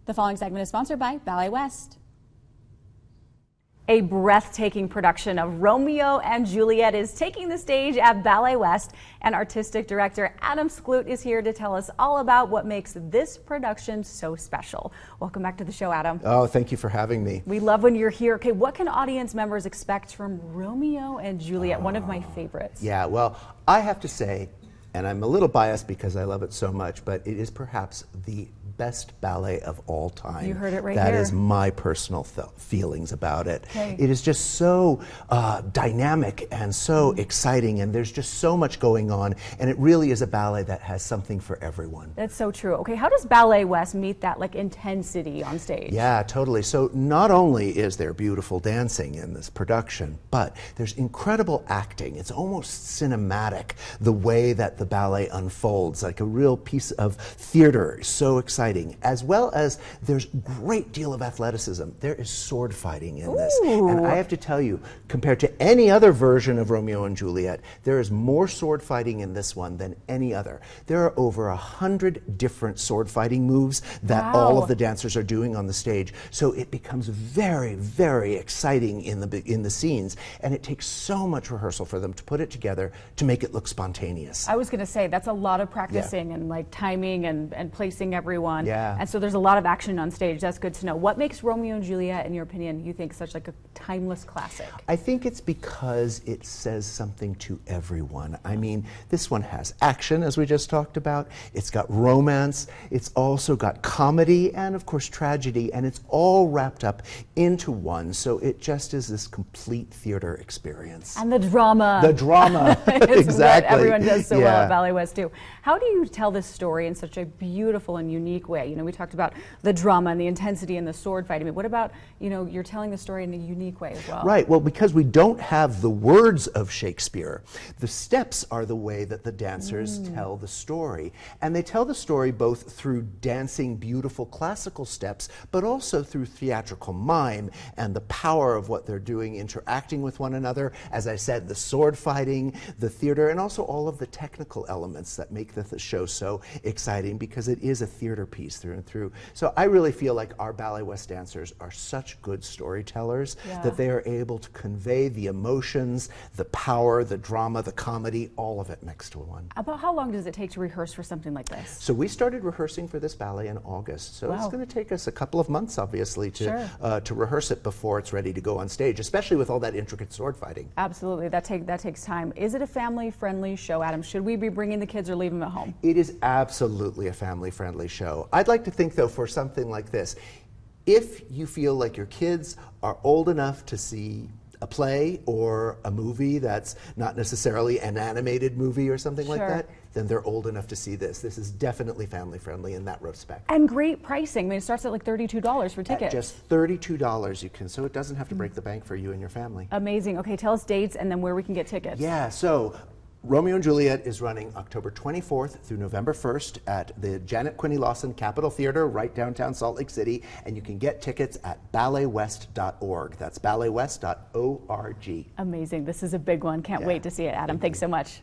The following segment is sponsored by Ballet West. A breathtaking production of Romeo and Juliet is taking the stage at Ballet West, and artistic director Adam Skloot is here to tell us all about what makes this production so special. Welcome back to the show, Adam. Oh, thank you for having me. We love when you're here. Okay, what can audience members expect from Romeo and Juliet, one of my favorites? Yeah, well, I have to say, and I'm a little biased because I love it so much, but it is perhaps the best ballet of all time. You heard it right here. That is my personal feelings about it. Okay. It is just so dynamic and so exciting, and there's just so much going on, and it really is a ballet that has something for everyone. That's so true. Okay, how does Ballet West meet that intensity on stage? Yeah, totally. So not only is there beautiful dancing in this production, but there's incredible acting. It's almost cinematic, the way that the ballet unfolds, like a real piece of theater. So exciting. As well as there's a great deal of athleticism. There is sword fighting in this. And I have to tell you, compared to any other version of Romeo and Juliet, there is more sword fighting in this one than any other. There are over 100 different sword fighting moves that all of the dancers are doing on the stage. So it becomes very, very exciting in the scenes. And it takes so much rehearsal for them to put it together to make it look spontaneous. I was going to say, that's a lot of practicing and timing and placing everyone. Yeah. And so there's a lot of action on stage. That's good to know. What makes Romeo and Juliet, in your opinion, you think such a timeless classic? I think it's because it says something to everyone. I mean, this one has action, as we just talked about. It's got romance. It's also got comedy and, of course, tragedy. And it's all wrapped up into one. So it just is this complete theater experience. And the drama. The drama. It's exactly. what everyone does so well at Ballet West, too. How do you tell this story in such a beautiful and unique way? You know, we talked about the drama and the intensity and the sword fighting. But what about, you're telling the story in a unique way as well? Right. Well, because we don't have the words of Shakespeare, the steps are the way that the dancers tell the story. And they tell the story both through dancing beautiful classical steps, but also through theatrical mime and the power of what they're doing, interacting with one another. As I said, the sword fighting, the theater, and also all of the technical elements that make the show so exciting, because it is a theater piece through and through. So I really feel like our Ballet West dancers are such good storytellers that they are able to convey the emotions, the power, the drama, the comedy, all of it mixed to one. About how long does it take to rehearse for something like this? So we started rehearsing for this ballet in August. So it's going to take us a couple of months, obviously, to rehearse it before it's ready to go on stage, especially with all that intricate sword fighting. Absolutely. That takes time. Is it a family-friendly show, Adam? Should we be bringing the kids or leave them at home? It is absolutely a family-friendly show. I'd like to think, though, for something like this, if you feel like your kids are old enough to see a play or a movie that's not necessarily an animated movie or something like that, then they're old enough to see this. This is definitely family-friendly in that respect. And great pricing. I mean, it starts at like $32 for tickets. At just $32 you can, so it doesn't have to break the bank for you and your family. Amazing. Okay, tell us dates and then where we can get tickets. Yeah, so Romeo and Juliet is running October 24th through November 1st at the Janet Quinney Lawson Capitol Theater right downtown Salt Lake City, and you can get tickets at balletwest.org. That's balletwest.org. Amazing. This is a big one. Can't wait to see it, Adam. Thanks so much.